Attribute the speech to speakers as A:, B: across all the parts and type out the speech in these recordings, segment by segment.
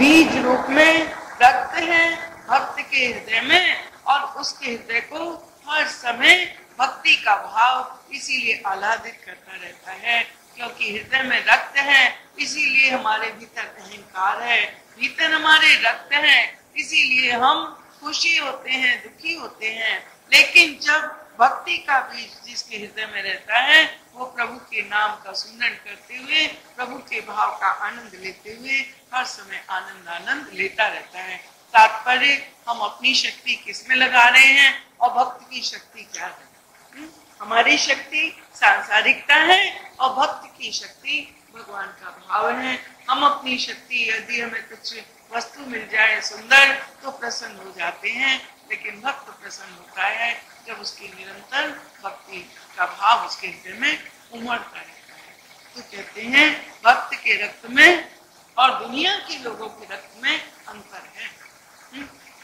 A: बीज रूप में रखते हैं भक्त के हृदय में, और उसके हृदय को हर समय भक्ति का भाव इसीलिए आह्लादित करता रहता है, क्योंकि हृदय में रक्त है, इसीलिए हमारे भीतर अहंकार है, भीतर हमारे रक्त है, इसीलिए हम खुशी होते हैं, दुखी होते हैं। लेकिन जब भक्ति का बीज जिसके हृदय में रहता है, वो प्रभु के नाम का सुमरन करते हुए, प्रभु के भाव का आनंद लेते हुए हर समय आनंद लेता रहता है। तात्पर्य, हम अपनी शक्ति किसमें लगा रहे हैं और भक्त की शक्ति क्या है? हमारी शक्ति सांसारिकता है और भक्त की शक्ति भगवान का भाव है। हम अपनी शक्ति, यदि हमें कुछ वस्तु मिल जाए सुंदर तो प्रसन्न हो जाते हैं, लेकिन भक्त प्रसन्न होता है जब उसकी निरंतर भक्ति का भाव उसके हृदय में उमड़ता रहता है। तो कहते हैं भक्त के रक्त में और दुनिया के लोगों के रक्त में अंतर है।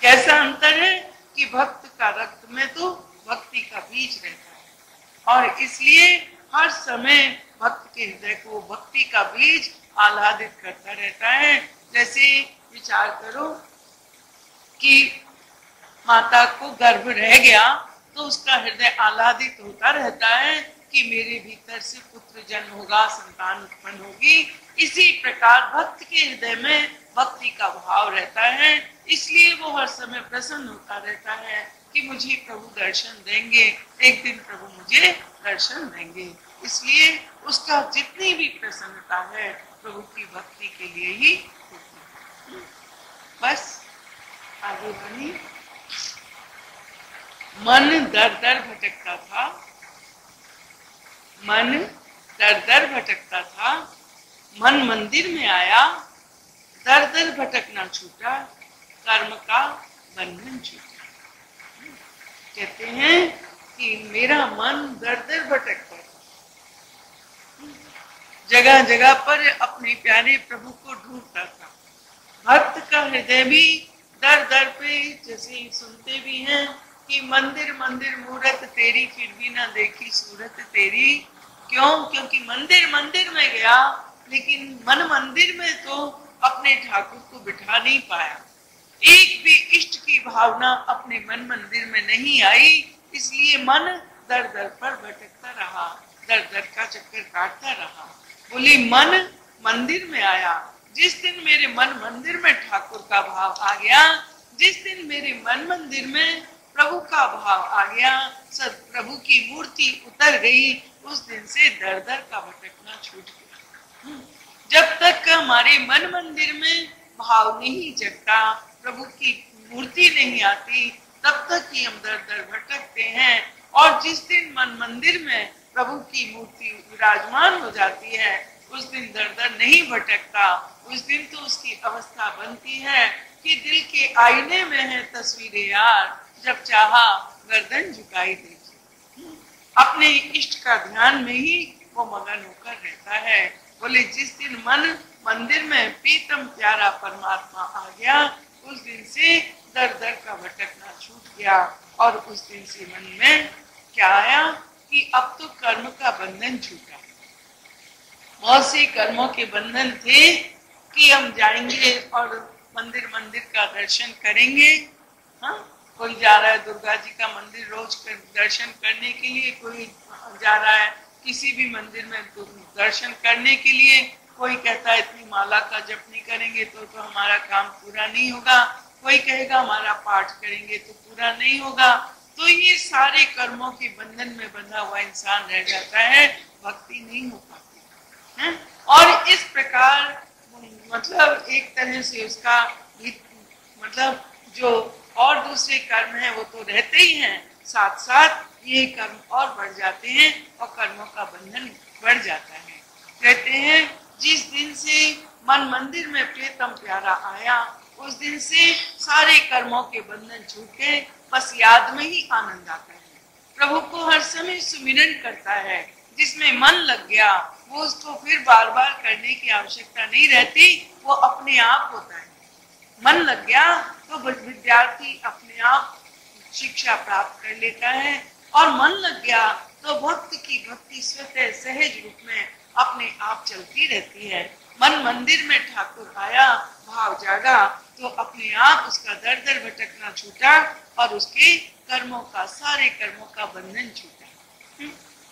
A: कैसा अंतर है कि भक्त का रक्त में तो भक्ति का बीज रहता है, और इसलिए हर समय भक्त के हृदय को भक्ति का बीज आह्लादित करता रहता है। जैसे विचार करो कि माता को गर्भ रह गया तो उसका हृदय आह्लादित होता रहता है कि मेरे भीतर से पुत्र जन्म होगा, संतान उत्पन्न होगी। इसी प्रकार भक्त के हृदय में भक्ति का भाव रहता है, इसलिए वो हर समय प्रसन्न होता रहता है कि मुझे प्रभु दर्शन देंगे, एक दिन प्रभु मुझे दर्शन देंगे। इसलिए उसका जितनी भी प्रसन्नता है प्रभु की भक्ति के लिए ही होती है। बस आगे बढ़ी। मन दर दर भटकता था, मन दर दर भटकता था, मन मंदिर में आया, दर दर भटकना छूटा, कर्म का बंधन छूटा। कहते हैं कि मेरा मन दर दर भटकता था, जगह जगह पर अपने प्यारे प्रभु को ढूंढता था। भक्त का हृदय भी दर दर पे, जैसे सुनते भी हैं कि मंदिर मंदिर मूरत तेरी, फिर भी ना देखी सूरत तेरी। क्यों? क्योंकि मंदिर मंदिर में गया, लेकिन मन मंदिर में तो अपने ठाकुर को बिठा नहीं पाया। एक भी इष्ट की भावना अपने मन मंदिर में नहीं आई, इसलिए मन दर दर पर भटकता रहा, दर दर का चक्कर काटता रहा। बोले मन मंदिर में आया, जिस दिन मेरे मन मंदिर में ठाकुर का भाव आ गया, जिस दिन मेरे मन मंदिर में प्रभु का भाव आ गया, सब प्रभु की मूर्ति उतर गई, उस दिन से दर दर का भटकना छूट गया। जब तक हमारे मन मंदिर में भाव नहीं जगता, प्रभु की मूर्ति नहीं आती, तब तक ही हम दर दर भटकते हैं। और जिस दिन मन मंदिर में प्रभु की मूर्ति विराजमान हो जाती है, उस दिन दर दर नहीं भटकता। उस दिन तो उसकी अवस्था बनती है कि दिल के आईने में है तस्वीरें यार, जब चाहा गर्दन झुकाई देखी। अपने इष्ट का ध्यान में ही वो मगन होकर रहता है। बोले जिस दिन मन मंदिर में प्रीतम प्यारा परमात्मा आ गया, उस दिन से दर दर का भटकना छूट गया। और उस दिन से मन में क्या आया कि अब तो कर्म का बंधन छूटा। बहुत से कर्मों के बंधन थे कि हम जाएंगे और मंदिर मंदिर का दर्शन करेंगे। हाँ, कोई जा रहा है दुर्गा जी का मंदिर रोज दर्शन करने के लिए, कोई जा रहा है किसी भी मंदिर में दर्शन करने के लिए, कोई कहता है इतनी माला का जप नहीं करेंगे तो हमारा काम पूरा नहीं होगा, कोई कहेगा हमारा पाठ करेंगे तो पूरा नहीं होगा। तो ये सारे कर्मों के बंधन में बंधा हुआ इंसान रह जाता है, भक्ति नहीं हो पाती है। और इस प्रकार मतलब एक तरह से उसका मतलब जो और दूसरे कर्म है वो तो रहते ही हैं, साथ साथ ये कर्म और बढ़ जाते हैं और कर्मों का बंधन बढ़ जाता है। कहते हैं जिस दिन से मन मंदिर में प्रीतम प्यारा आया, उस दिन से सारे कर्मों के बंधन छूटे, बस याद में ही आनंद आता है। प्रभु को हर समय सुमिरन करता है, जिसमें मन लग गया वो उसको फिर बार बार करने की आवश्यकता नहीं रहती, वो अपने आप होता है। मन लग गया तो विद्यार्थी अपने आप शिक्षा प्राप्त कर लेता है, और मन लग गया तो भक्त की भक्ति स्वतः सहज रूप में अपने अपने आप चलती रहती है। मन मंदिर में ठाकुर आया, भाव जागा तो अपने आप उसका दर दर भटकना छूटा और उसके कर्मों का, सारे कर्मों का बंधन छूटा।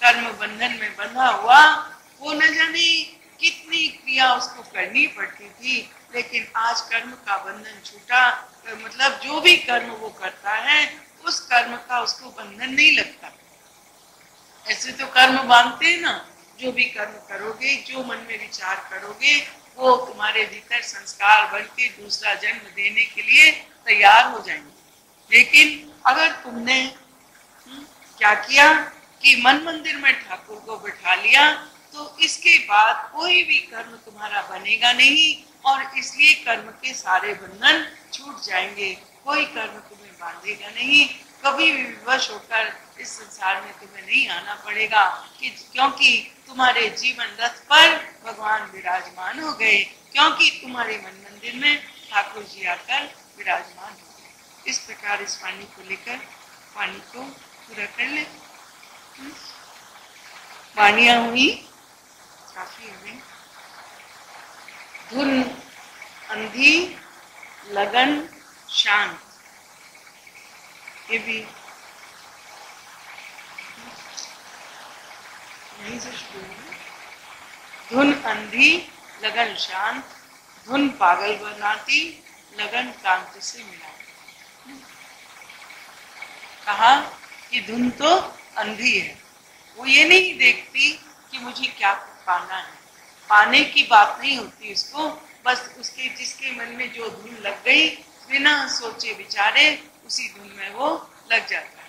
A: कर्म बंधन में बंधा हुआ वो न जाने कितनी क्रिया उसको करनी पड़ती थी, लेकिन आज कर्म का बंधन छूटा। मतलब जो भी कर्म वो करता है उस कर्म का उसको बंधन नहीं लगता। ऐसे तो कर्म बांधते हैं ना, जो भी कर्म करोगे, जो मन में विचार करोगे, वो तुम्हारे भीतर संस्कार बन के दूसरा जन्म देने के लिए तैयार हो जाएंगे। लेकिन अगर तुमने क्या किया कि मन मंदिर में ठाकुर को बिठा लिया, तो इसके बाद कोई भी कर्म तुम्हारा बनेगा नहीं और इसलिए कर्म के सारे बंधन छूट जाएंगे। कोई कर्म तुम्हें बांधेगा नहीं, कभी भी विवश होकर इस संसार में तुम्हें नहीं आना पड़ेगा, क्योंकि तुम्हारे जीवन रथ पर भगवान विराजमान हो गए, क्योंकि तुम्हारे मन मंदिर में ठाकुर जी आकर विराजमान हो गए। इस प्रकार इस वाणी को लेकर वाणी को पूरा कर ले। वाणियां हुई काफी हमें। धुन, अंधी, लगन, शांत, ये भी यहीं से शुरू है। धुन अंधी, लगन शांत, धुन पागल बनाती, लगन कांति से मिलाती। कहा कि धुन तो अंधी है, वो ये नहीं देखती कि मुझे क्या पाना है, पाने की बात नहीं होती उसको, बस उसके जिसके मन में जो धुन लग गई बिना सोचे विचारे उसी धुन में वो लग जाता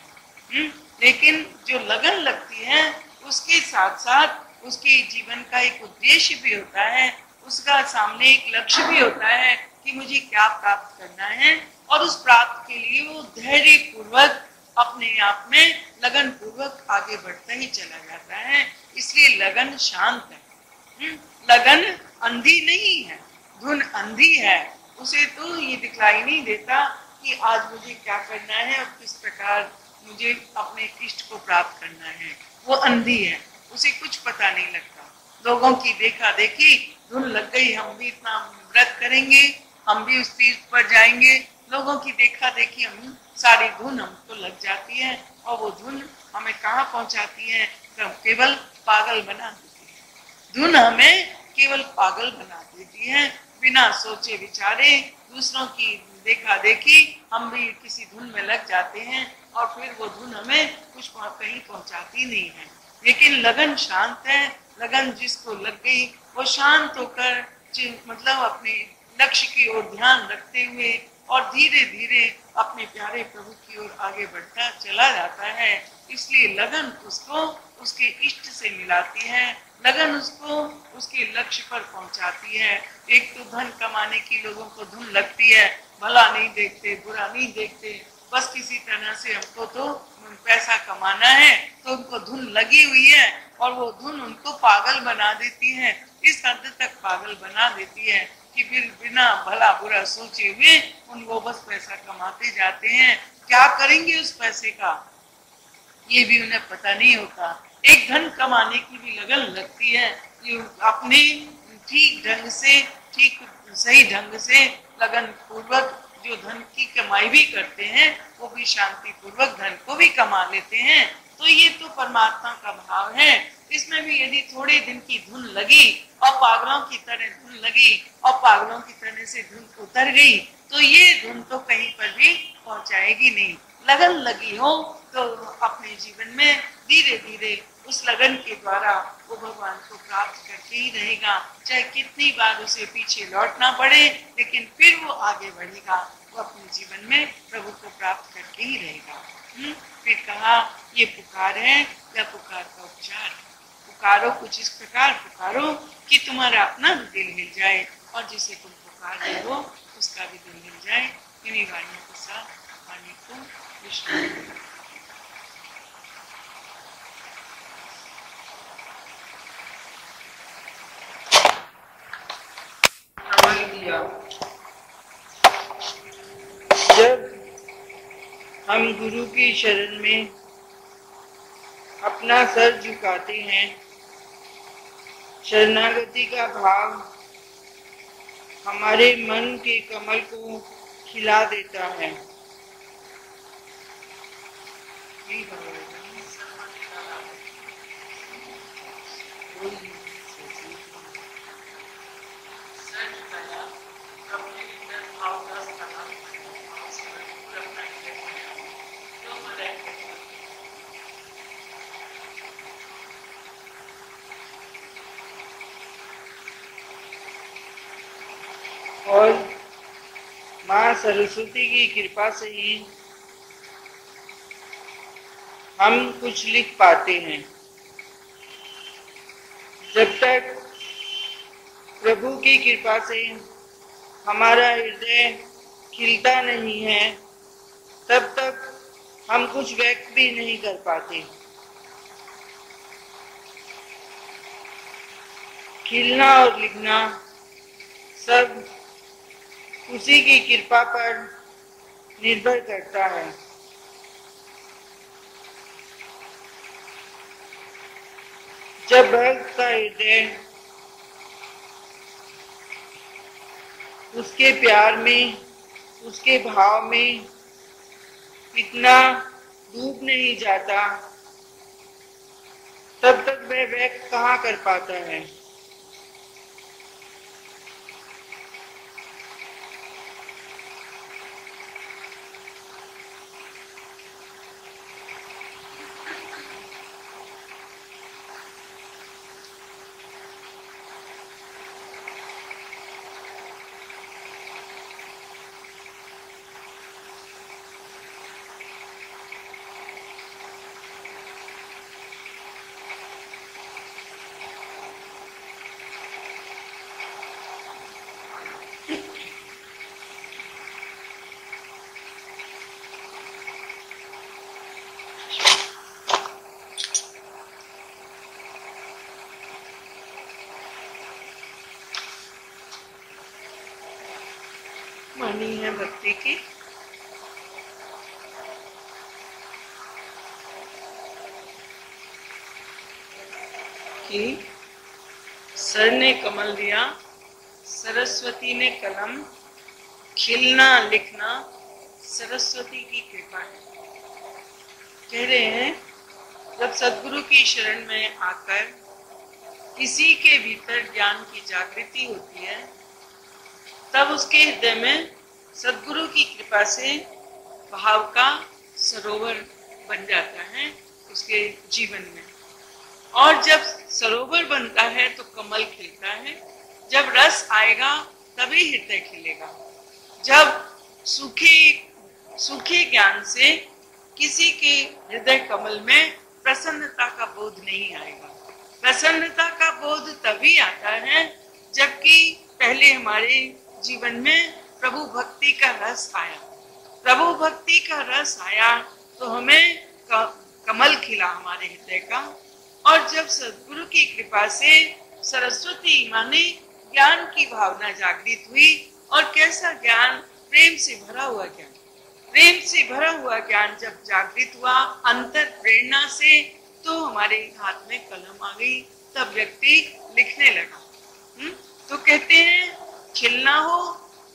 A: है। लेकिन जो लगन लगती है उसके साथ साथ उसके जीवन का एक उद्देश्य भी होता है, उसका सामने एक लक्ष्य भी होता है कि मुझे क्या प्राप्त करना है, और उस प्राप्त के लिए वो धैर्य पूर्वक अपने आप में लगन पूर्वक आगे बढ़ता ही चला जाता है। इसलिए लगन शांत है। लगन अंधी नहीं है, धुन अंधी है, उसे तो ये दिखलाई नहीं देता कि आज मुझे क्या करना है और किस प्रकार मुझे अपने इष्ट को प्राप्त करना है। वो अंधी है, उसे कुछ पता नहीं लगता। लोगों की देखा देखी धुन लग गई, हम भी इतना व्रत करेंगे, हम भी उस तीर्थ पर जाएंगे, लोगों की देखा देखी हम सारी धुन हमको लग जाती है, और वो धुन हमें कहाँ पहुंचाती है? केवल पागल बना देती है। धुन हमें केवल पागल बना देती है, बिना सोचे विचारे दूसरों की देखा देखी हम भी किसी धुन में लग जाते हैं, और फिर वो धुन हमें कुछ कहीं पहुंचाती नहीं है। लेकिन लगन शांत है, लगन जिसको लग गई वो शांत होकर मतलब अपने लक्ष्य की ओर ध्यान रखते हुए और धीरे धीरे अपने प्यारे प्रभु की ओर आगे बढ़ता चला जाता है। इसलिए लगन उसको उसके इष्ट से मिलाती है, लगन उसको उसके लक्ष्य पर पहुंचाती है। एक तो धन कमाने की लोगों को धुन लगती है, भला नहीं देखते, बुरा नहीं देखते, बस किसी तरह से हमको तो पैसा कमाना है, तो उनको धुन लगी हुई है और वो धुन उनको पागल बना देती है। इस हद तक पागल बना देती है कि फिर बिना भला बुरा सोचे हुए उनको बस पैसा कमाते जाते हैं। क्या करेंगे उस पैसे का ये भी उन्हें पता नहीं होता। एक धन कमाने की भी लगन लगती है, अपने ठीक ढंग से, ठीक सही ढंग से लगन पूर्वक जो धन की कमाई भी करते हैं वो भी शांति पूर्वक धन को भी कमा लेते हैं। तो ये तो परमात्मा का भाव है। इसमें भी यदि थोड़े दिन की धुन लगी और पागलों की तरह धुन लगी और पागलों की तरह से धुन उतर गई, तो ये धुन तो कहीं पर भी पहुंचाएगी नहीं। लगन लगी हो तो अपने जीवन में धीरे धीरे उस लगन के द्वारा वो भगवान को प्राप्त करके ही रहेगा, चाहे कितनी बार उसे पीछे लौटना पड़े, लेकिन फिर वो आगे बढ़ेगा, वो अपने जीवन में प्रभु को प्राप्त करके ही रहेगा। फिर कहा ये पुकार है या पुकार का उपचार। पुकारो कुछ इस प्रकार पुकारो कि तुम्हारा अपना भी दिल हिल जाए और जिसे तुम पुकार रहे हो उसका भी दिल हिल जाए। इन्हीं वाणियों के साथ वाणी को विश्राम। जब हम गुरु की शरण में अपना सर झुकाते हैं शरणागति का भाव हमारे मन के कमल को खिला देता है। और माँ सरस्वती की कृपा से ही हम कुछ लिख पाते हैं। जब तक प्रभु की कृपा से हमारा हृदय खिलता नहीं है, तब तक हम कुछ व्यक्त भी नहीं कर पाते। खिलना और लिखना सब उसी की कृपा पर निर्भर करता है। जब भक्त का हृदय उसके प्यार में, उसके भाव में इतना डूब नहीं जाता, तब तक वह व्यक्त कहाँ कर पाता है। वाणी है भक्ति की। कि सर ने कमल दिया, सरस्वती ने कलम, खिलना लिखना सरस्वती की कृपा है। कह रहे हैं जब सद्गुरु की शरण में आकर किसी के भीतर ज्ञान की जागृति होती है, तब उसके हृदय में सद्गुरु की कृपा से भाव का सरोवर बन जाता है उसके जीवन में। और जब सरोवर बनता है तो कमल खिलता है। जब रस आएगा तभी हृदय खिलेगा। जब सूखे ज्ञान से किसी के हृदय कमल में प्रसन्नता का बोध नहीं आएगा। प्रसन्नता का बोध तभी आता है जबकि पहले हमारे जीवन में प्रभु भक्ति का रस आया। प्रभु भक्ति का रस आया तो हमें कमल खिला हमारे हृदय का। और जब सद्गुरु की कृपा से सरस्वती माने ज्ञान की भावना जागृत हुई, और कैसा ज्ञान, प्रेम से भरा हुआ ज्ञान, प्रेम से भरा हुआ ज्ञान जब जागृत हुआ अंतर प्रेरणा से, तो हमारे हाथ में कलम आ गई, तब व्यक्ति लिखने लगा। तो कहते हैं खिलना हो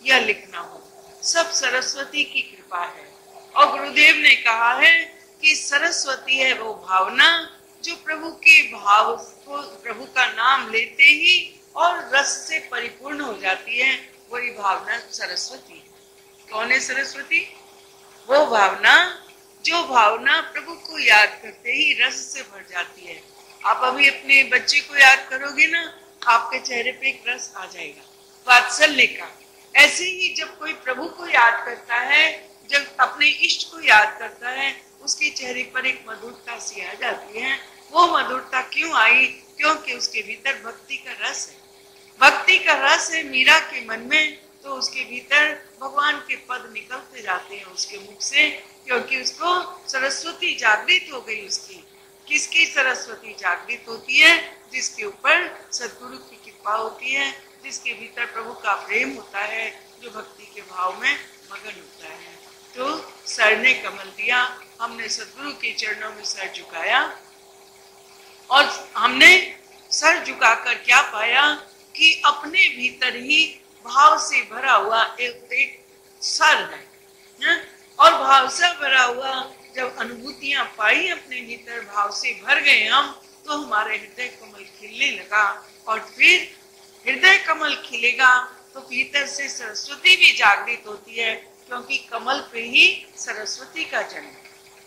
A: या लिखना हो, सब सरस्वती की कृपा है। और गुरुदेव ने कहा है कि सरस्वती है वो भावना जो प्रभु के भाव को, प्रभु का नाम लेते ही और रस से परिपूर्ण हो जाती है, वही भावना सरस्वती है। कौन है सरस्वती? वो भावना जो भावना प्रभु को याद करते ही रस से भर जाती है। आप अभी अपने बच्चे को याद करोगे ना, आपके चेहरे पे एक रस आ जाएगा वात्सल्य का। ऐसे ही जब कोई प्रभु को याद करता है, जब अपने इष्ट को याद करता है, उसके चेहरे पर एक मधुरता सी आ जाती है। वो मधुरता क्यों आई? क्योंकि उसके भीतर भक्ति का रस है। भक्ति का रस है मीरा के मन में, तो उसके भीतर भगवान के पद निकलते जाते हैं उसके मुख से, क्योंकि उसको सरस्वती जागृत हो गई उसकी। किसकी सरस्वती जागृत होती है? जिसके ऊपर सद्गुरु की कृपा होती है, जिसके भीतर प्रभु का प्रेम होता है, जो भक्ति के भाव में मगन होता है। तो सर ने कमल दिया, हमने सद्गुरु के चरणों में सर झुकाया और हमने सर झुकाकर क्या पाया कि अपने भीतर ही भाव से भरा हुआ एक सर है। और भाव से भरा हुआ जब अनुभूतियां पाई अपने भीतर, भाव से भर गए हम, तो हमारे हृदय कमल खिलने लगा। और फिर हृदय कमल खिलेगा तो भीतर से सरस्वती भी जागृत होती है, क्योंकि कमल पे ही सरस्वती का जन्म,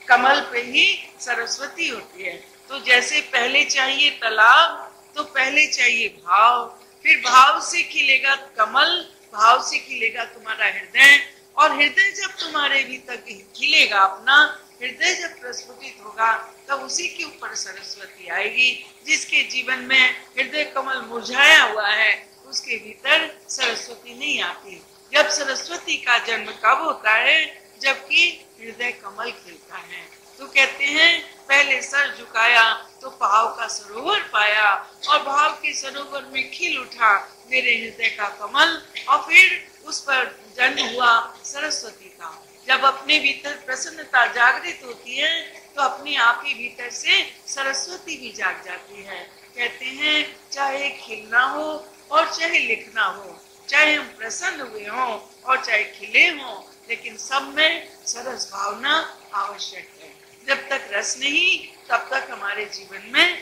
A: कमल पे ही सरस्वती होती है। तो जैसे पहले चाहिए तालाब, तो पहले चाहिए भाव, फिर भाव से खिलेगा कमल, भाव से खिलेगा तुम्हारा हृदय, और हृदय जब तुम्हारे भीतर खिलेगा, अपना हृदय जब प्रस्फुटित होगा, तब उसी के ऊपर सरस्वती आएगी। जिसके जीवन में हृदय कमल मुरझाया हुआ है, उसके भीतर सरस्वती नहीं आती। जब सरस्वती का जन्म कब होता है? जबकि हृदय कमल खिलता है। तो कहते हैं पहले सर झुकाया तो भाव का सरोवर पाया, और भाव के सरोवर में खिल उठा मेरे हृदय का कमल, और फिर उस पर जन्म हुआ सरस्वती का। जब अपने भीतर प्रसन्नता जागृत होती है, तो अपने आप ही भीतर से सरस्वती भी जाग जाती है। कहते हैं चाहे खिलना हो और चाहे लिखना हो, चाहे हम प्रसन्न हुए हों और चाहे खिले हों, लेकिन सब में सरस भावना आवश्यक है। जब तक रस नहीं, तब तक हमारे जीवन में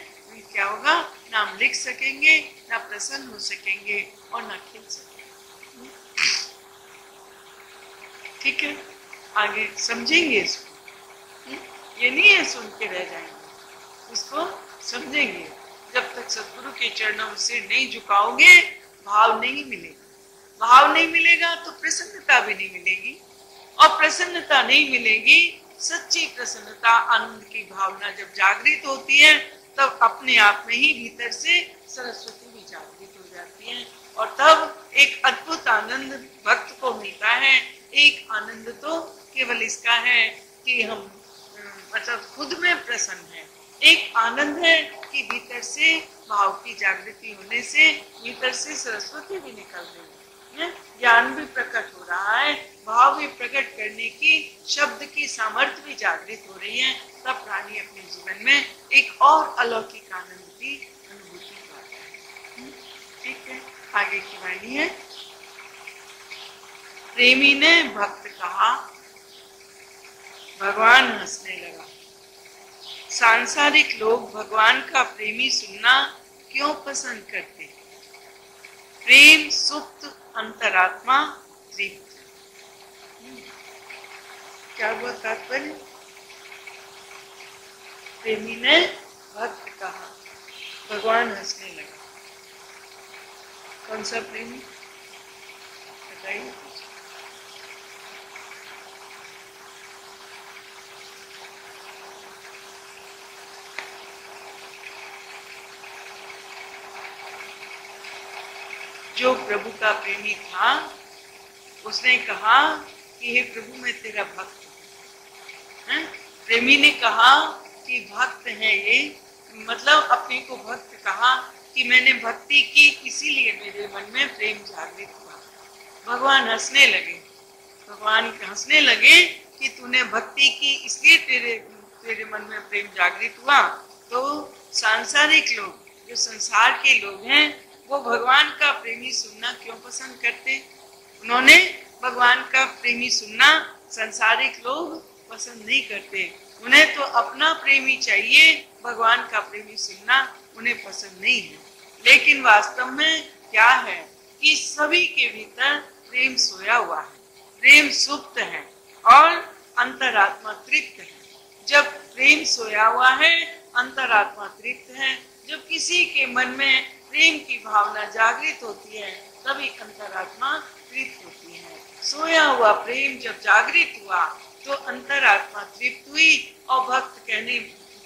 A: क्या होगा? ना हम लिख सकेंगे, ना प्रसन्न हो सकेंगे और ना खिल सकेंगे। ठीक है, आगे समझेंगे इसको। ये नहीं है सुन के रह जाएंगे, उसको समझेंगे। जब तक सतगुरु के चरणों में सिर नहीं झुकाओगे, भाव नहीं मिलेगा। भाव नहीं मिलेगा तो प्रसन्नता भी नहीं मिलेगी, और प्रसन्नता नहीं मिलेगी, सच्ची प्रसन्नता, आनंद की भावना जब जागृत होती है, तब अपने आप में ही भीतर से सरस्वती भी जागृत हो जाती है, और तब एक अद्भुत आनंद भक्त को मिलता है। एक आनंद तो केवल इसका है कि हम मतलब खुद में प्रसन्न है। एक आनंद है कि भीतर से भाव की जागृति होने से भीतर से सरस्वती भी निकल रही है, ज्ञान भी प्रकट हो रहा है, भाव भी प्रकट करने की, शब्द की सामर्थ्य भी जागृत हो रही है। तब प्राणी अपने जीवन में एक और अलौकिक आनंद की अनुभूति करता है। ठीक है, आगे की वाणी है। प्रेमी ने भक्त कहा, भगवान हंसने लगा। सांसारिक लोग भगवान का प्रेमी सुनना क्यों पसंद करते? प्रेम सुप्त, अंतरात्मा तृप्त। क्या हुआ तात्पर्य? प्रेमी ने भक्त कहा, भगवान हंसने लगा। कौन सा प्रेमी बताइए? जो प्रभु का प्रेमी था, उसने कहा कि हे प्रभु मैं तेरा भक्त हूँ। प्रेमी ने कहा कि भक्त है ये, मतलब अपने को भक्त कहा कि मैंने भक्ति की, इसीलिए मेरे मन में प्रेम जागृत हुआ। भगवान हंसने लगे। भगवान हंसने लगे कि तूने भक्ति की, इसलिए तेरे मन में प्रेम जागृत हुआ। तो सांसारिक लोग, जो संसार के लोग हैं, वो भगवान का प्रेमी सुनना क्यों पसंद करते? उन्होंने भगवान का प्रेमी सुनना संसारिक लोग पसंद नहीं करते। उन्हें तो अपना प्रेमी चाहिए, भगवान का प्रेमी सुनना उन्हें पसंद नहीं है। लेकिन वास्तव में क्या है कि सभी के भीतर प्रेम सोया हुआ है, प्रेम सुप्त है और अंतरात्मा तृप्त है। जब प्रेम सोया हुआ है, अंतरात्मा तृप्त है, जब किसी के मन में प्रेम की भावना जागृत होती है, तभी अंतरात्मा तृप्त होती है। सोया हुआ प्रेम जब जागृत हुआ तो अंतरात्मा तृप्त हुई, और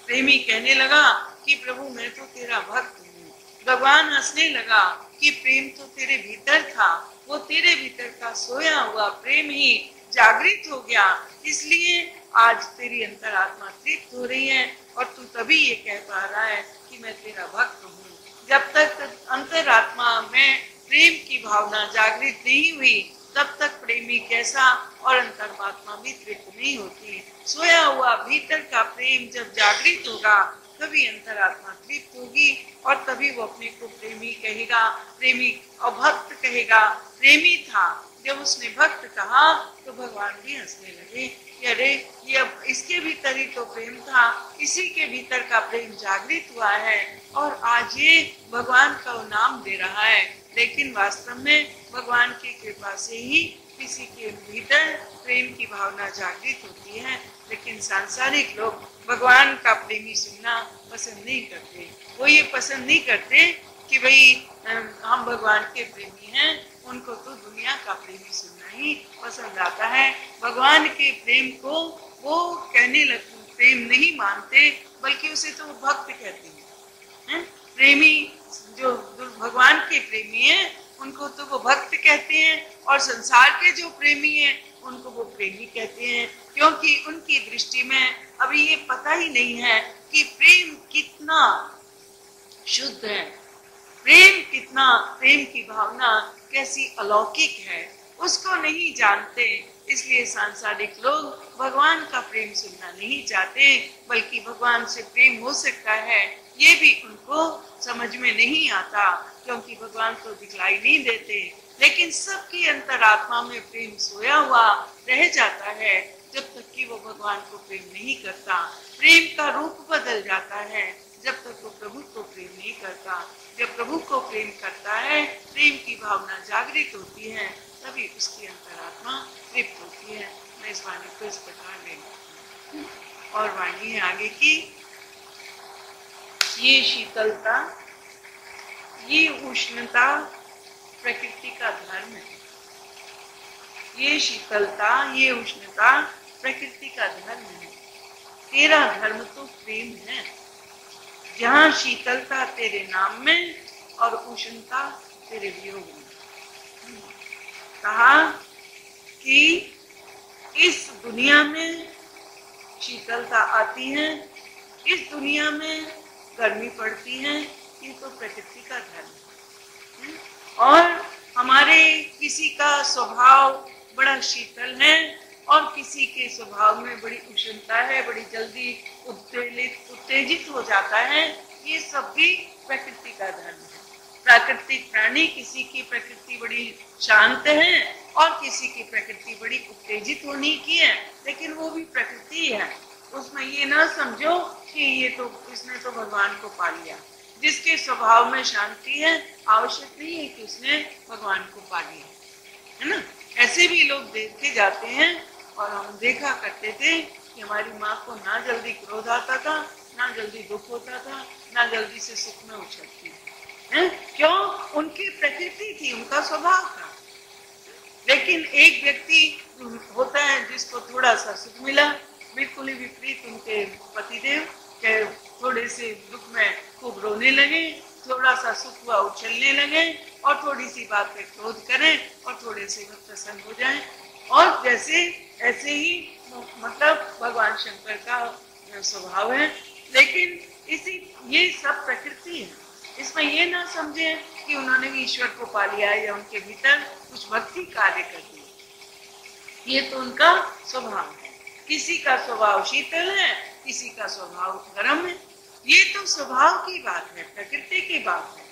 A: प्रेमी कहने लगा कि प्रभु मैं तो तेरा भक्त हूँ। भगवान हंसने लगा कि प्रेम तो तेरे भीतर था, वो तेरे भीतर का सोया हुआ प्रेम ही जागृत हो गया, इसलिए आज तेरी अंतरात्मा तृप्त हो रही है, और तू तभी ये कह पा रहा है कि मैं तेरा भक्त हूँ। जब तक अंतरात्मा में प्रेम की भावना जागृत नहीं हुई, तब तक प्रेमी कैसा और अंतरात्मा भी तृप्त नहीं होती। सोया हुआ भीतर का प्रेम जब जागृत होगा, तभी अंतरात्मा तृप्त होगी और तभी वो अपने को प्रेमी कहेगा, प्रेमी और भक्त कहेगा। प्रेमी था, जब उसने भक्त कहा तो भगवान भी हंसने लगे कि अरे ये अब इसके भीतर ही तो प्रेम था, इसी के भीतर का प्रेम जागृत हुआ है और आज ये भगवान का नाम दे रहा है। लेकिन वास्तव में भगवान की कृपा से ही किसी के भीतर प्रेम की भावना जागृत होती है। लेकिन सांसारिक लोग भगवान का प्रेमी सुनना पसंद नहीं करते। वो ये पसंद नहीं करते कि भाई हम भगवान के प्रेमी हैं, उनको तो दुनिया का प्रेमी सुनना ही पसंद आता है। भगवान के प्रेम को वो कहने लगते, प्रेम नहीं मानते, बल्कि उसे तो भक्त कहते हैं। प्रेमी जो भगवान के प्रेमी हैं उनको तो वो भक्त कहते हैं, और संसार के जो प्रेमी हैं उनको वो प्रेमी कहते हैं, क्योंकि उनकी दृष्टि में अभी ये पता ही नहीं है कि प्रेम कितना शुद्ध है, प्रेम कितना, प्रेम की भावना कैसी अलौकिक है, उसको नहीं जानते। इसलिए सांसारिक लोग भगवान का प्रेम सुनना नहीं चाहते, बल्कि भगवान से प्रेम हो सकता है ये भी उनको समझ में नहीं आता, क्योंकि भगवान तो दिखलाई नहीं देते। लेकिन सबकी अंतरात्मा में प्रेम सोया हुआ रह जाता है जब तक कि वो भगवान को प्रेम नहीं करता। प्रेम का रूप बदल जाता है जब तक वो प्रभु को प्रेम नहीं करता। जब प्रभु को प्रेम करता है, प्रेम की भावना जागृत होती है, तभी उसकी अंतरात्मा तृप्त होती है। मैं इस वाणी को इस प्रकार ले, और वाणी है आगे की, ये शीतलता, ये उष्णता प्रकृति का धर्म है। ये शीतलता, ये उष्णता प्रकृति का धर्म है। तेरा धर्म तो प्रेम है। जहाँ शीतलता तेरे नाम में और उष्णता तेरे वियोग में। कहा कि इस दुनिया में शीतलता आती है, इस दुनिया में गर्मी पड़ती है, ये तो प्रकृति का धर्म है। और हमारे किसी का स्वभाव बड़ा शीतल है और किसी के स्वभाव में बड़ी उष्णता है, बड़ी जल्दी उत्तेजित हो जाता है, ये सब भी प्रकृति का धर्म है। प्राकृतिक प्राणी, किसी की प्रकृति बड़ी शांत है और किसी की प्रकृति बड़ी उत्तेजित होने की है, लेकिन वो भी प्रकृति है। उसमें ये ना समझो कि ये तो इसने तो भगवान को पा लिया। जिसके स्वभाव में शांति है, आवश्यक नहीं है कि उसने भगवान को पा लिया, है ना। ऐसे भी लोग देखे जाते हैं, और हम देखा करते थे कि हमारी माँ को ना जल्दी क्रोध आता था, ना जल्दी दुख होता था, ना जल्दी से सुख में उछलती है। क्यों? उनकी प्रकृति थी, उनका स्वभाव था। लेकिन एक व्यक्ति होता है जिसको थोड़ा सा सुख मिला, बिल्कुल ही विपरीत उनके पतिदेव के थोड़े से दुख में खूब रोने लगे, थोड़ा सा सुख हुआ उछलने लगे, और थोड़ी सी बात पे क्रोध करें और थोड़े से प्रसन्न हो जाएं। और जैसे ऐसे ही मतलब भगवान शंकर का स्वभाव है। लेकिन इसी ये सब प्रकृति है। इसमें ये ना समझे कि उन्होंने भी ईश्वर को पा लिया या उनके भीतर कुछ भक्ति कार्य कर दी। ये तो उनका स्वभाव है। किसी का स्वभाव शीतल है, किसी का स्वभाव गर्म है। ये तो स्वभाव की बात है, प्रकृति की बात है,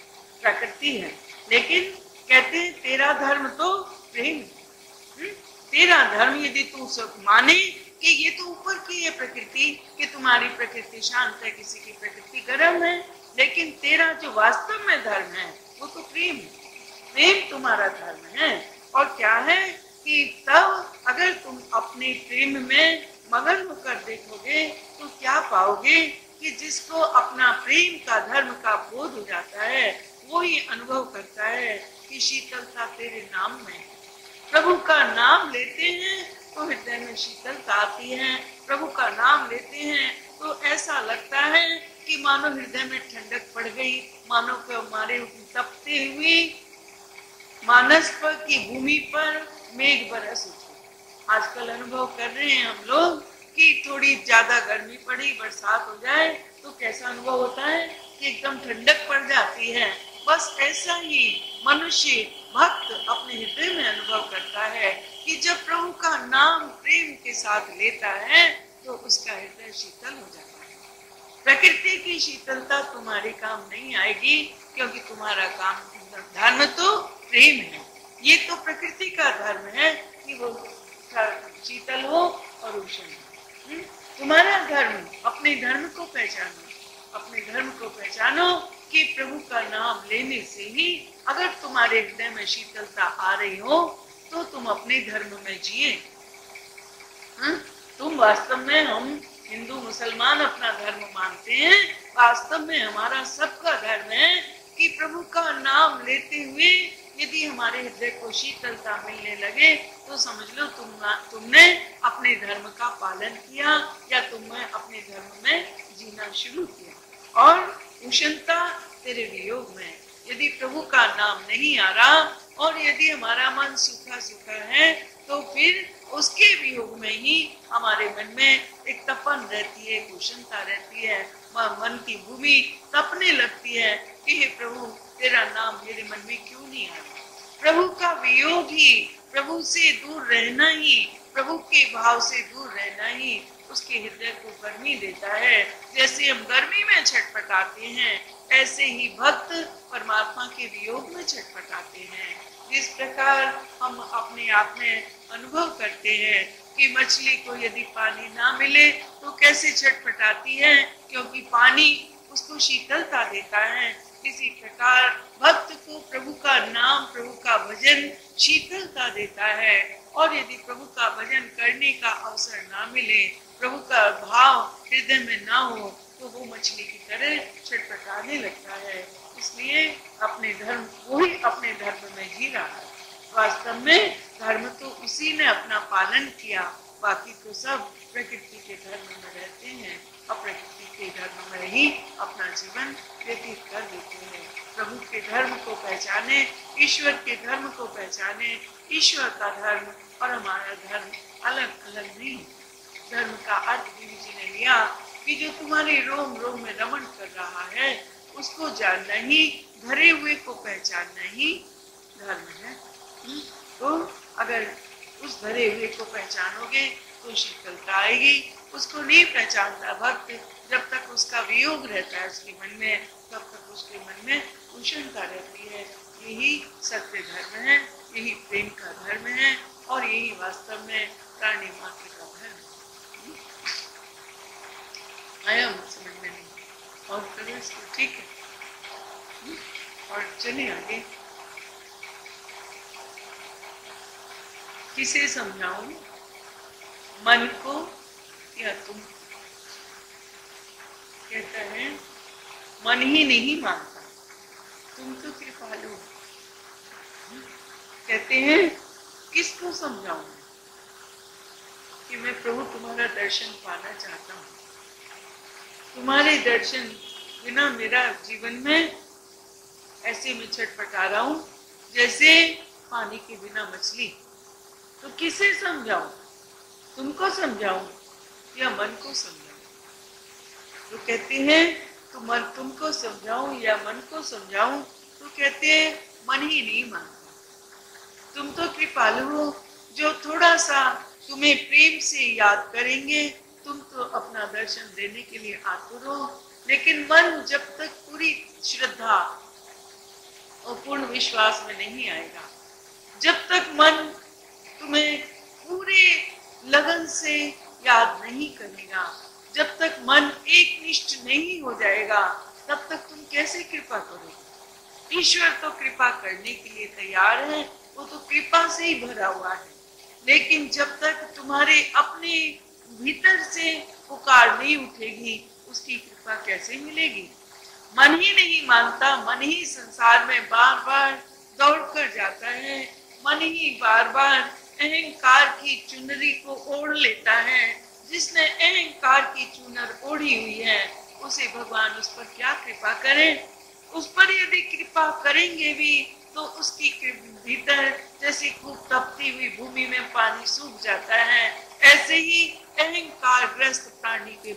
A: प्रकृति है। लेकिन कहते हैं तेरा धर्म तो प्रेम है। तेरा धर्म यदि तू सब माने कि ये तो ऊपर की है प्रकृति, कि तुम्हारी प्रकृति शांत है, किसी की प्रकृति गर्म है, लेकिन तेरा जो वास्तव में धर्म है वो तो प्रेम है। प्रेम तुम्हारा धर्म है। और क्या है कि तब अगर तुम अपने प्रेम में मगन होकर देखोगे तो क्या पाओगे कि जिसको अपना प्रेम का धर्म का बोध हो जाता है, वो ही अनुभव करता है कि शीतलता तेरे नाम में। प्रभु का नाम लेते हैं तो हृदय में शीतलता आती है। प्रभु का नाम लेते हैं तो ऐसा लगता है कि मानो हृदय में ठंडक पड़ गई, मानो कि हमारे तपते हुए मानस पर की भूमि पर मेघ बरस उठे। आजकल अनुभव कर रहे हैं हम लोग कि थोड़ी ज्यादा गर्मी पड़ी, बरसात हो जाए तो कैसा अनुभव होता है कि एकदम ठंडक पड़ जाती है। बस ऐसा ही मनुष्य भक्त अपने हृदय में अनुभव करता है कि जब प्रभु का नाम प्रेम के साथ लेता है तो उसका हृदय शीतल हो जाता है। प्रकृति की शीतलता तुम्हारे काम नहीं आएगी, क्योंकि तुम्हारा काम धर्म तो प्रेम है। ये तो प्रकृति का धर्म है कि वो शीतल हो और उष्ण हो। तुम्हारा धर्म, अपने धर्म को पहचानो, अपने धर्म को पहचानो कि प्रभु का नाम लेने से ही अगर तुम्हारे हृदय में शीतलता आ रही हो तो तुम अपने धर्म में जिए। तुम वास्तव में, हम हिंदू मुसलमान अपना धर्म मानते हैं, वास्तव में हमारा सबका धर्म है कि प्रभु का नाम लेते हुए यदि हमारे हृदय को शीतलता मिलने लगे तो समझ लो तुमने अपने धर्म का पालन किया या तुमने अपने धर्म में जीना शुरू किया। और उष्णता तेरे वियोग में, यदि प्रभु का नाम नहीं आ रहा और यदि हमारा मन सूखा सूखा है तो फिर उसके वियोग में ही हमारे मन में एक तपन रहती है, उष्णता रहती है, मन की भूमि तपने लगती है कि हे प्रभु तेरा नाम मेरे मन में क्यों नहीं आ रहा। प्रभु का वियोग ही, प्रभु से दूर रहना ही, प्रभु के भाव से दूर रहना ही उसके हृदय को गर्मी देता है। जैसे हम गर्मी में छटपटाते हैं ऐसे ही भक्त परमात्मा के वियोग में छटपटाते हैं। जिस प्रकार हम अपने आप में अनुभव करते हैं कि मछली को यदि पानी ना मिले तो कैसे छटपटाती है, क्योंकि पानी उसको शीतलता देता है। इसी प्रकार भक्त को प्रभु का नाम, प्रभु का भजन शीतलता देता है। और यदि प्रभु का भजन करने का अवसर ना मिले, प्रभु का भाव हृदय में ना हो तो वो मछली की तरह छटपटाने लगता है। इसलिए अपने धर्म, वही अपने धर्म में जी रहा है। वास्तव में धर्म तो उसी ने अपना पालन किया, बाकी तो सब प्रकृति के धर्म में रहते हैं और प्रकृति के धर्म में ही अपना जीवन व्यतीत कर देते हैं। प्रभु के धर्म को पहचाने, ईश्वर के धर्म को पहचाने। ईश्वर का धर्म और हमारा धर्म अलग अलग नहीं। धर्म का अर्थ देवी जी ने लिया कि जो तुम्हारे रोम रोम में रमण कर रहा है उसको जानना ही, धरे हुए को पहचानना ही धर्म है। तो अगर उस धरे हुए को पहचानोगे तो शीतलता आएगी। उसको नहीं पहचानता भक्त, जब तक उसका वियोग रहता है उसके मन में, तब तक उसके मन में उष्णता रहती है। यही सत्य धर्म है, यही प्रेम का धर्म है और यही वास्तव में प्राणी मात्र का धर्म है। आया समझ में नहीं? और करें इसको, ठीक है। और चलिए आगे। किसे समझाऊं, मन को या तुम? कहता है मन ही नहीं मानता, तुम तो कृपालु। कहते हैं किसको समझाऊं कि मैं प्रभु तुम्हारा दर्शन पाना चाहता हूँ। तुम्हारे दर्शन बिना मेरा जीवन में ऐसे में छटपटा रहा हूँ जैसे पानी के बिना मछली। तो किसे समझाऊं? तुमको समझाऊं या मन को समझाऊं? तो कहते हैं तुमको समझाऊं या मन को समझाऊं? तो कहते हैं मन ही नहीं मानता। तुम तो कृपालु हो, जो थोड़ा सा तुम्हें प्रेम से याद करेंगे, तुम तो अपना दर्शन देने के लिए आतुर हो। लेकिन मन जब तक पूरी श्रद्धा और पूर्ण विश्वास में नहीं आएगा, जब तक मन तुम्हें पूरे लगन से याद नहीं करेगा, जब तक मन एक निष्ठ नहीं हो जाएगा, तब तक तुम कैसे कृपा करोगे? ईश्वर तो कृपा करने के लिए तैयार है, वो तो कृपा से ही भरा हुआ है। लेकिन जब तक तुम्हारे अपने भीतर से पुकार नहीं उठेगी, उसकी कृपा कैसे मिलेगी? मन ही नहीं मानता, मन ही संसार में बार बार दौड़ कर जाता है, मन ही बार बार अहंकार की चुनरी को ओढ़ लेता है। जिसने अहंकार की चुनर ओढ़ी हुई है उसे भगवान उस पर क्या कृपा करें? उस पर यदि कृपा करेंगे भी तो उसकी भीतर जैसे खूब तपती हुई भूमि में पानी सूख जाता है, ऐसे ही अहंकार ग्रस्त प्राणी के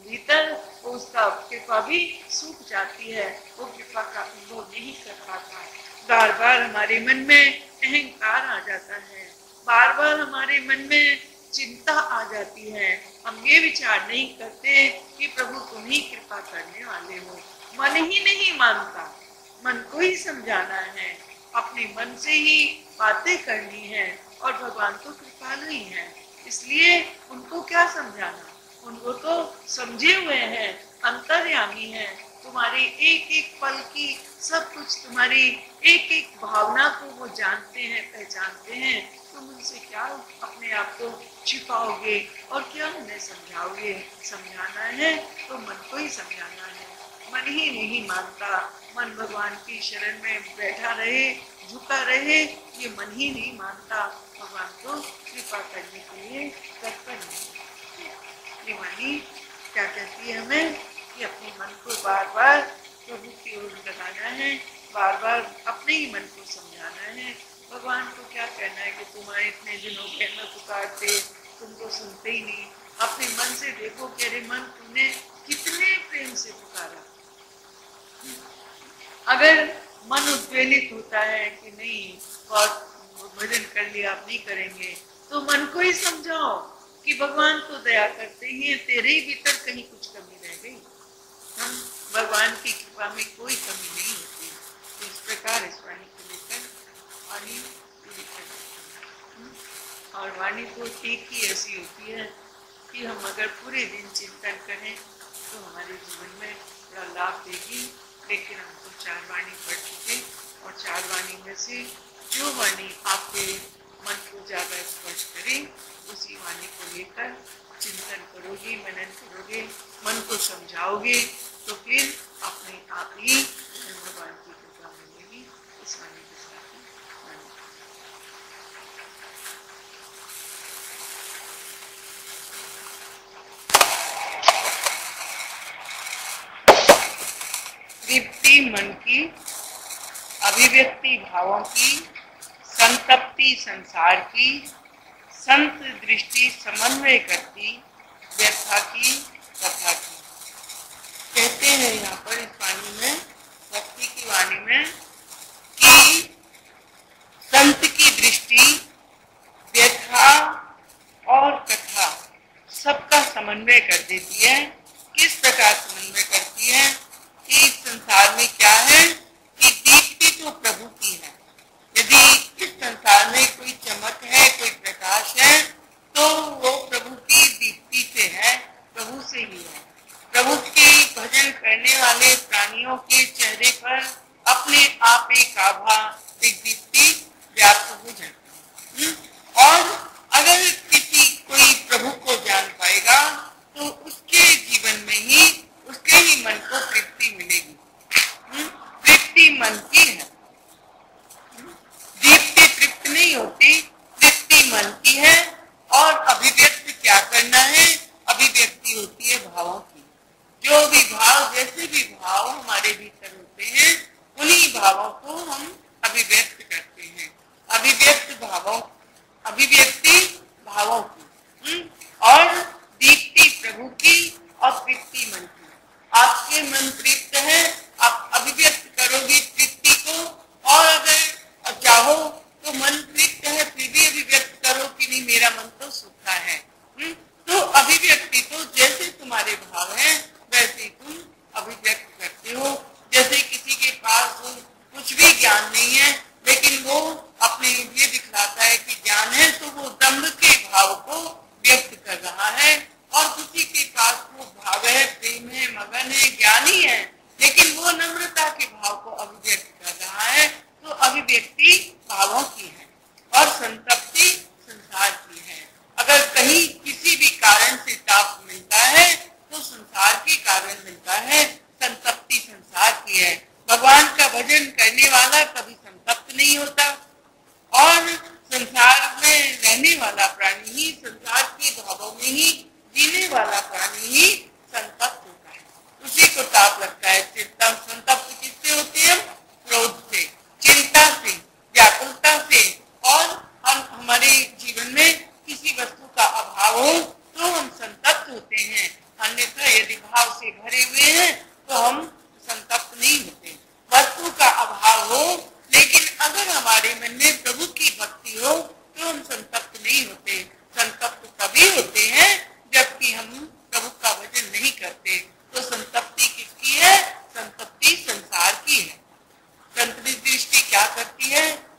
A: भीतर उसका कृपा भी सूख जाती है। वो कृपा का अनुभव नहीं कर पाता। बार बार हमारे मन में अहंकार आ जाता है, बार बार हमारे मन में चिंता आ जाती है, हम ये विचार नहीं करते कि प्रभु तुम ही कृपा करने वाले हो। मन ही नहीं मानता, मन को ही समझाना है, अपने मन से ही बातें करनी है। और भगवान तो कृपालु ही है, इसलिए उनको क्या समझाना, उनको तो समझे हुए हैं, अंतर्यामी है। तुम्हारे एक एक पल की सब कुछ, तुम्हारी एक एक भावना को वो जानते हैं, पहचानते हैं। तुम उनसे क्या अपने आप को छिपाओगे और क्या उन्हें समझाओगे? समझाना है तो मन को ही समझाना है। मन ही नहीं मानता, मन भगवान की शरण में बैठा रहे, झुका रहे, ये मन ही नहीं मानता। भगवान को कृपा करने के लिए तत्पर नहीं। ये वाणी क्या कहती है हमें कि अपने मन को बार बार प्रभु की ओर लगाना है, बार बार अपने ही मन को समझाना है। भगवान को क्या कहना है कि तुम्हारे इतने दिनों के मैं पुकारते, तुमको सुनते ही नहीं। अपने मन से देखो कि अरे मन, तुमने कितने प्रेम से पुकारा। अगर मन उद्वेलित होता है कि नहीं बहुत भजन कर लिया, आप नहीं करेंगे, तो मन को ही समझाओ कि भगवान तो दया करते ही हैं, तेरे ही भीतर कहीं कुछ कमी रह गई। हम भगवान की कृपा में कोई कमी नहीं होती। तो इस प्रकार इस वाणी को लेकर वाणी पूरी करनी। और वाणी तो ठीक ही ऐसी होती है कि हम अगर पूरे दिन चिंतन करें तो हमारे जीवन में बड़ा लाभ देगी। लेकिन हम तो 4 वाणी पढ़ चुके, और 4 वाणी में से जो वाणी आपके मन को ज्यादा स्पर्श करे, उसी वाणी को लेकर चिंतन करोगे, मनन करोगे, मन को समझाओगे, तो फिर अपने आप ही भगवान की कृपा मिलेगी। इस वाणी के साथ दीप्ति मन की, अभिव्यक्ति भावों की, संतप्ति संसार की, संत दृष्टि समन्वय करती, व्यथा की, कथा की। कहते हैं यहाँ पर इस वाणी में, भक्ति की वाणी में, कि संत की दृष्टि, व्यथा और कथा सबका समन्वय कर देती है। किस प्रकार समन्वय करती है कि संसार में क्या है कि दीप्ति तो प्रभु की है। यदि इस संसार में कोई चमक है, कोई प्रकाश है, तो वो प्रभु की दीप्ति से है, प्रभु से ही है। प्रभु के भजन करने वाले प्राणियों के चेहरे पर अपने आप एक आभा, एक दीप्ति व्याप्त हो जाती है। और अगर किसी कोई प्रभु को जान पाएगा तो उसके जीवन में ही, उसके ही मन को तृप्ति मिलेगी। तृप्ति मन की है, दीप्ति तृप्त नहीं होती, तृप्ति मन की है। और अभिव्यक्त क्या करना है? अभिव्यक्ति होती है भावों की। जो भी भाव, जैसे भी भाव हमारे भीतर होते हैं, उन्हीं भावों को हम अभिव्यक्त करते हैं। अभिव्यक्त भावों, अभिव्यक्ति भावों की, और दीप्ति प्रभु की और तृप्ति मन की। आपके मन तृप्त है, आप अभिव्यक्त करोगे तृप्ति को, और अगर चाहो तो मन तृप्त है फिर भी अभिव्यक्त करो कि नहीं मेरा मन तो सूखा है। तो अभिव्यक्ति तो जैसे तुम्हारे भाव है वैसे तुम अभिव्यक्त करते हो। जैसे किसी के पास कुछ भी ज्ञान नहीं है, लेकिन वो अपने लिए दिखलाता है कि ज्ञान है, तो वो दम्भ के भाव को व्यक्त कर रहा है। और किसी के पास वो भाव है, प्रेम है, मगन है, ज्ञानी है, लेकिन वो नम्रता के भाव को अभिव्यक्त कर रहा है। तो अभिव्यक्ति भावों की है और संतप्ति संसार की है। अगर कहीं किसी भी कारण से ताप मिलता है तो संसार के कारण मिलता है, संतप्ति संसार की है। भगवान का भजन करने वाला कभी संतप्त नहीं होता, और संसार में रहने वाला प्राणी ही, संसार के भावों में ही जीने वाला प्राणी ही संतप्त होता है। उसी को ताप लगता है। चिंता संतप्त किससे होते हैं? क्रोध से, चिंता से, व्याकुलता से। और हम हमारे जीवन में किसी वस्तु का अभाव हो तो हम संतप्त होते हैं, अन्यथा यदि भाव से भरे हुए हैं तो हम संतप्त नहीं होते। वस्तु का अभाव हो, लेकिन अगर हमारे मन में प्रभु की भक्ति हो तो हम संतप्त नहीं होते। संतप्त तभी होते हैं जबकि कीजिए।